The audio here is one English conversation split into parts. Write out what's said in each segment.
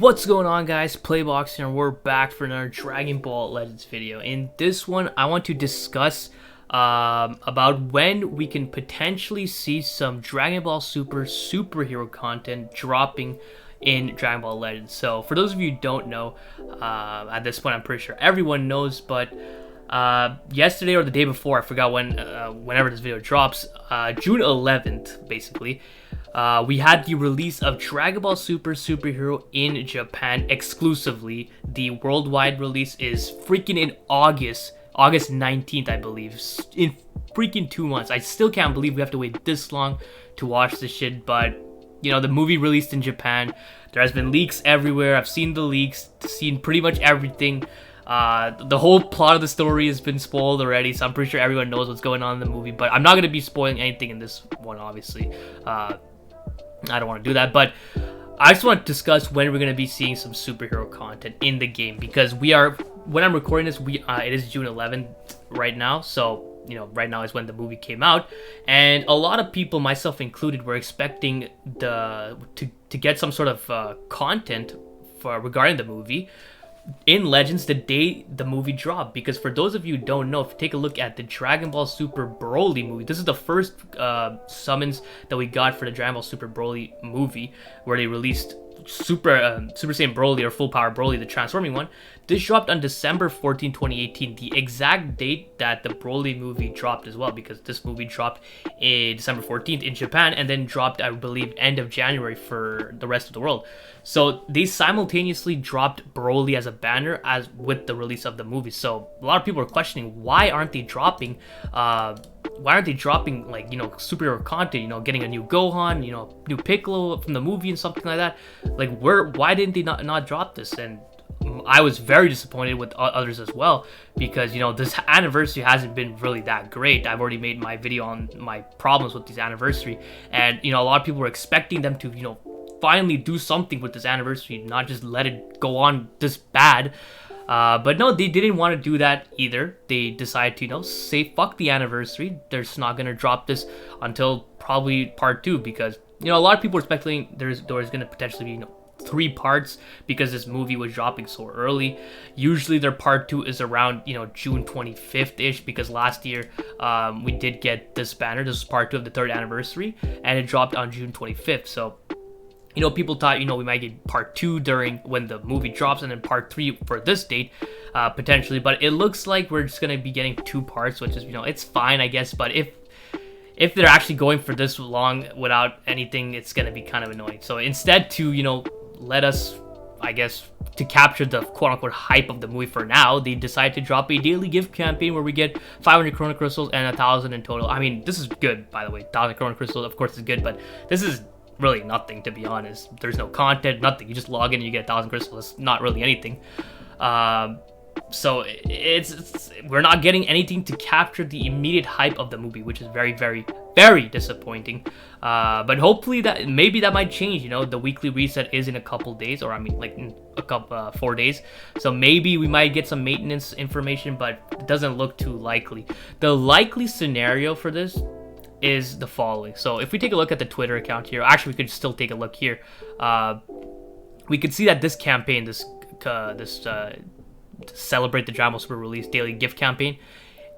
What's going on, guys? Playbox here, and we're back for another Dragon Ball Legends video. In this one, I want to discuss about when we can potentially see some Dragon Ball Super superhero content dropping in Dragon Ball Legends. So, for those of you who don't know, at this point, I'm pretty sure everyone knows, but yesterday or the day before, I forgot when, whenever this video drops, June 11th, basically. We had the release of Dragon Ball Super Superhero in Japan exclusively. The worldwide release is freaking in August 19th, I believe. In freaking 2 months. I still can't believe we have to wait this long to watch this shit, but you know, the movie released in Japan. There has been leaks everywhere. I've seen the leaks, seen pretty much everything. The whole plot of the story has been spoiled already, so I'm pretty sure everyone knows what's going on in the movie, but I'm not going to be spoiling anything in this one, obviously. I don't want to do that, but I just want to discuss when we're going to be seeing some superhero content in the game, because when I'm recording this, it is June 11th right now, so, you know, right now is when the movie came out, and a lot of people, myself included, were expecting to get some sort of content regarding the movie in Legends the day the movie dropped. Because for those of you who don't know, if you take a look at the Dragon Ball Super Broly movie, this is the first summons that we got for the Dragon Ball Super Broly movie, where they released Super Saiyan Broly, or Full Power Broly, the transforming one. This dropped on December 14, 2018, the exact date that the Broly movie dropped as well, because this movie dropped in December 14th in Japan, and then dropped, I believe, end of January for the rest of the world. So they simultaneously dropped Broly as a banner as with the release of the movie. So a lot of people are questioning, why aren't they dropping like, you know, superhero content, you know, getting a new Gohan, you know, new Piccolo from the movie and something like that. Like, why didn't they not drop this? And I was very disappointed with others as well, because, you know, this anniversary hasn't been really that great. I've already made my video on my problems with this anniversary, and, you know, a lot of people were expecting them to, you know, finally do something with this anniversary, not just let it go on this bad. But no, they didn't want to do that either. They decided to, you know, say fuck the anniversary. They're just not gonna drop this until probably part 2, because, you know, a lot of people are speculating there's gonna potentially be, you know, 3 parts, because this movie was dropping so early. Usually their part 2 is around, you know, June 25th ish, because last year we did get this banner. This was part 2 of the 3rd anniversary, and it dropped on June 25th. So, you know, people thought, you know, we might get part 2 during when the movie drops, and then part 3 for this date, potentially. But it looks like we're just gonna be getting 2 parts, which is, you know, it's fine, I guess. But if they're actually going for this long without anything, it's gonna be kind of annoying. So instead, to, you know, let us, I guess, to capture the quote-unquote hype of the movie for now, they decided to drop a daily gift campaign where we get 500 Chrono Crystals and 1,000 in total. I mean, this is good, by the way. 1,000 Chrono Crystals, of course, is good, but this is really nothing, to be honest. There's no content, nothing. You just log in and you get 1,000 crystals. It's not really anything. So we're not getting anything to capture the immediate hype of the movie, which is very, very, very disappointing. But hopefully maybe that might change. You know, the weekly reset is in a couple days, or I mean, like in a couple 4 days. So maybe we might get some maintenance information, but it doesn't look too likely. The likely scenario for this is the following. So if we take a look at the Twitter account here, actually we could still take a look here. We could see that this campaign, this celebrate the Dragon Ball Super release daily gift campaign,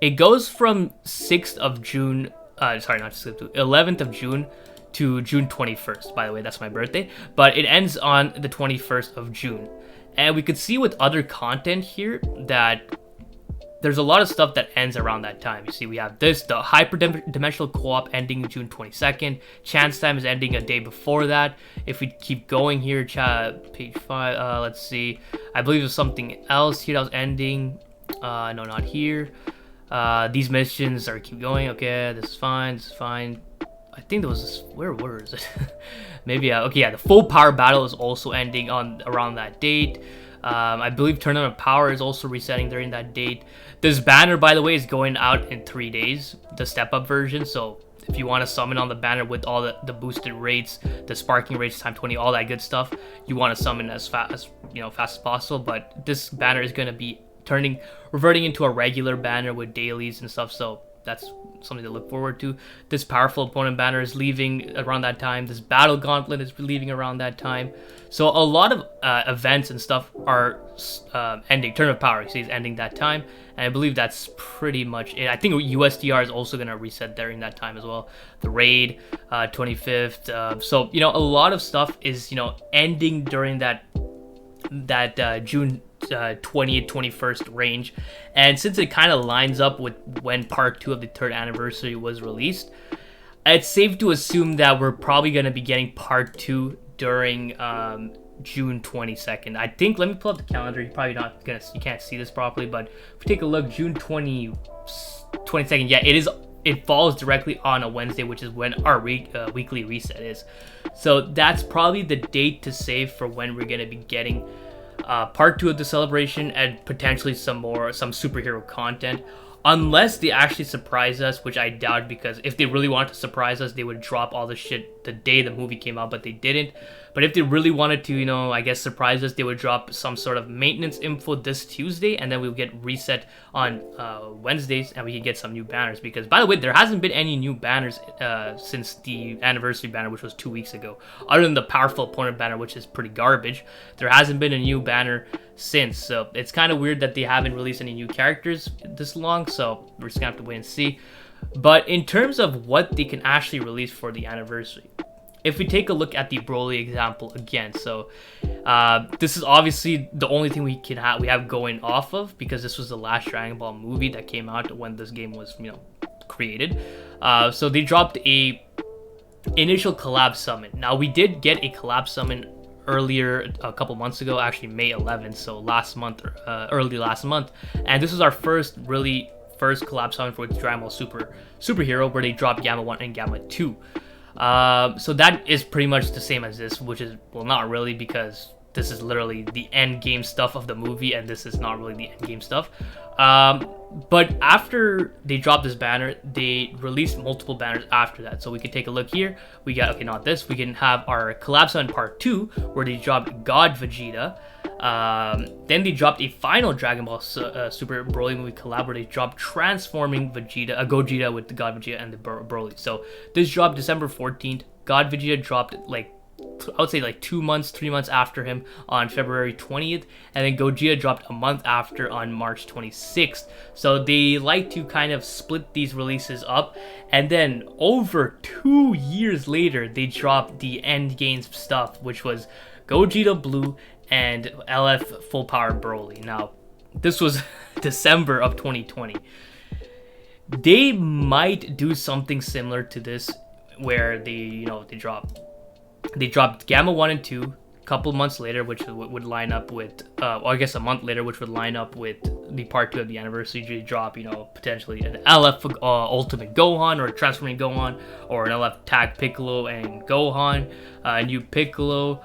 it goes from 6th of June, sorry, not 6th, 11th of June to June 21st. By the way, that's my birthday, but it ends on the 21st of June. And we could see with other content here that there's a lot of stuff that ends around that time. You see, we have this, the Hyper-Dimensional Co-op ending June 22nd. Chance Time is ending a day before that. If we keep going here, page 5, let's see. I believe there's something else here that was ending. No, not here. These missions are keep going. Okay, this is fine, this is fine. I think there was this, where is it? Maybe, okay, yeah, the Full Power Battle is also ending on around that date. I believe Tournament of Power is also resetting during that date. This banner, by the way, is going out in 3 days, the step-up version. So if you want to summon on the banner with all the boosted rates, the sparking rates, time 20, all that good stuff, you want to summon as fast as possible. But this banner is going to be reverting into a regular banner with dailies and stuff. So that's something to look forward to. This powerful opponent banner is leaving around that time. This battle gauntlet is leaving around that time. So a lot of events and stuff are ending. Turn of Power, is ending that time, and I believe that's pretty much it. I think USDR is also gonna reset during that time as well. The raid, 25th. So a lot of stuff is ending during that June 20th, 21st range. And since it kind of lines up with when part 2 of the 3rd anniversary was released, it's safe to assume that we're probably going to be getting part 2 during June 22nd. I think, let me pull up the calendar. You're probably not gonna, you can't see this properly, but if we take a look, June 22nd, yeah, it falls directly on a Wednesday, which is when our weekly reset is. So that's probably the date to save for when we're going to be getting part 2 of the celebration and potentially some superhero content, unless they actually surprise us, which I doubt, because if they really wanted to surprise us, they would drop all the shit the day the movie came out, but they didn't. But if they really wanted to, I guess surprise us, they would drop some sort of maintenance info this Tuesday, and then we'll get reset on Wednesdays, and we can get some new banners. Because, by the way, there hasn't been any new banners since the anniversary banner, which was 2 weeks ago. Other than the powerful opponent banner, which is pretty garbage, there hasn't been a new banner since. So it's kind of weird that they haven't released any new characters this long, so we're just gonna have to wait and see. But in terms of what they can actually release for the anniversary, if we take a look at the Broly example again, so this is obviously the only thing we have going off of, because this was the last Dragon Ball movie that came out when this game was created. So they dropped a initial collab summon. Now we did get a collab summon earlier, a couple months ago, actually May 11th, so last month, early last month, and this was our first collab summon for Dragon Ball Superhero, where they dropped Gamma 1 and Gamma 2. So that is pretty much the same as this, which is, well, not really, because this is literally the end game stuff of the movie, and this is not really the end game stuff. But after they dropped this banner, they released multiple banners after that. So we could take a look here. We got, okay, not this. We can have our collab summon part 2, where they dropped God Vegeta. Then they dropped a final Dragon Ball Super Broly movie collab, where they dropped transforming Vegeta, Gogeta with the God Vegeta and the Broly. So this dropped December 14th. God Vegeta dropped I would say 3 months after him on February 20th, and then Gogeta dropped a month after on March 26th. So they like to kind of split these releases up, and then over 2 years later, they dropped the end game stuff, which was Gogeta Blue and LF Full Power Broly. Now, this was December of 2020. They might do something similar to this, where they dropped Gamma 1 and 2 a couple months later, which would line up with, I guess a month later, which would line up with the part 2 of the anniversary. They drop, potentially an LF Ultimate Gohan, or a Transforming Gohan, or an LF Tag Piccolo and Gohan, new Piccolo,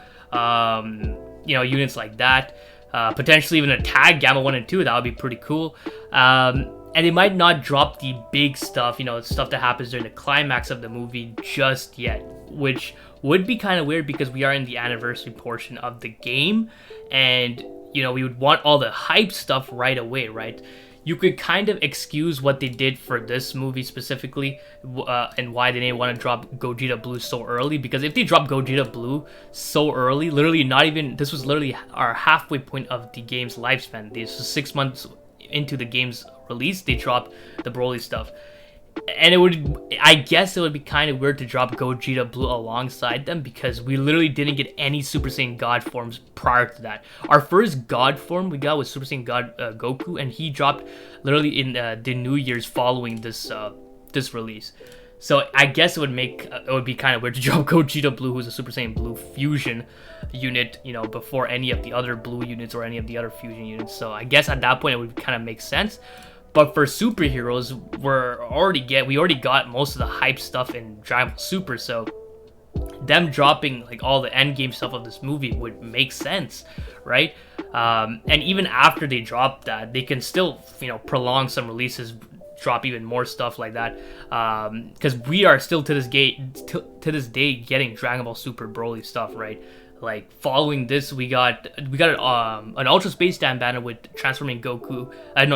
units like that. Potentially even a tag Gamma 1 and 2, that would be pretty cool. And they might not drop the big stuff, stuff that happens during the climax of the movie just yet, which would be kind of weird, because we are in the anniversary portion of the game, and we would want all the hype stuff right away, right? You could kind of excuse what they did for this movie specifically, and why they didn't want to drop Gogeta Blue so early, because if they dropped Gogeta Blue so early, this was literally our halfway point of the game's lifespan. This was 6 months into the game's release, they dropped the Broly stuff. And I guess it would be kind of weird to drop Gogeta Blue alongside them, because we literally didn't get any Super Saiyan God forms prior to that. Our first God form we got was Super Saiyan God Goku, and he dropped literally in the New Year's following this release. So I guess it would be kind of weird to drop Gogeta Blue, who's a Super Saiyan Blue fusion unit, before any of the other Blue units or any of the other fusion units. So I guess at that point it would kind of make sense. But for superheroes, we already got most of the hype stuff in Dragon Ball Super, so them dropping all the endgame stuff of this movie would make sense, right? And even after they drop that, they can still prolong some releases, drop even more stuff like that, because we are still to this day getting Dragon Ball Super Broly stuff, right? Like following this, we got an Ultra Space Jam banner with transforming Goku,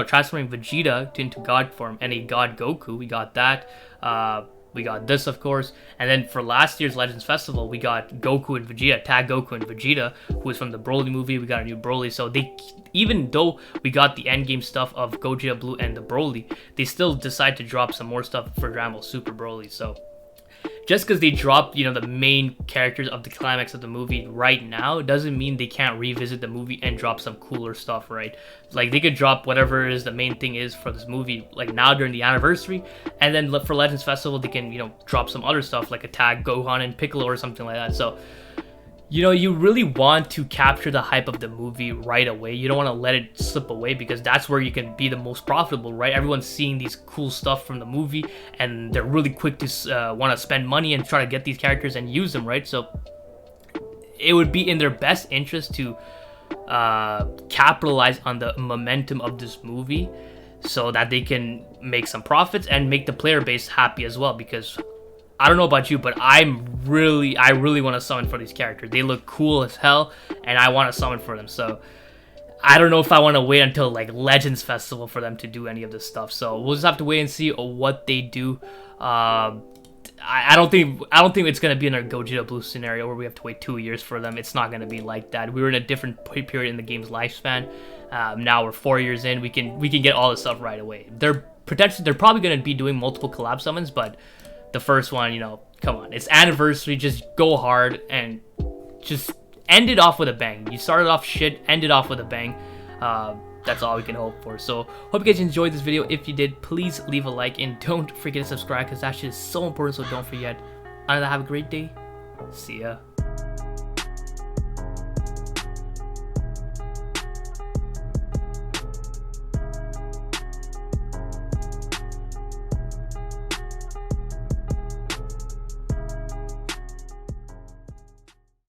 transforming Vegeta into God form and a God Goku. We got that. We got this, of course, and then for last year's Legends Festival, we got Goku and Vegeta, Tag Goku and Vegeta, who is from the Broly movie. We got a new Broly, so they, even though we got the endgame stuff of Gogeta Blue and the Broly, they still decide to drop some more stuff for Dragon Ball Super Broly. So just because they dropped, the main characters of the climax of the movie right now doesn't mean they can't revisit the movie and drop some cooler stuff, right? Like, they could drop whatever is the main thing is for this movie, like, now during the anniversary, and then for Legends Festival, they can, drop some other stuff, like a Tag Gohan and Piccolo or something like that. So, you really want to capture the hype of the movie right away. You don't want to let it slip away, because that's where you can be the most profitable, right? Everyone's seeing these cool stuff from the movie, and they're really quick to want to spend money and try to get these characters and use them, right? So it would be in their best interest to capitalize on the momentum of this movie so that they can make some profits and make the player base happy as well, because I don't know about you, but I really want to summon for these characters. They look cool as hell, and I want to summon for them. So I don't know if I want to wait until like Legends Festival for them to do any of this stuff. So we'll just have to wait and see what they do. I don't think it's gonna be another Gogeta Blue scenario where we have to wait 2 years for them. It's not gonna be like that. We were in a different period in the game's lifespan. Now we're 4 years in. We can get all this stuff right away. They're probably gonna be doing multiple collab summons, but the first one, come on, it's anniversary, just go hard and just end it off with a bang. You started off shit, end it off with a bang. That's all we can hope for. So hope you guys enjoyed this video. If you did, please leave a like and don't forget to subscribe, because that shit is so important, so don't forget. Other than that, have a great day. See ya.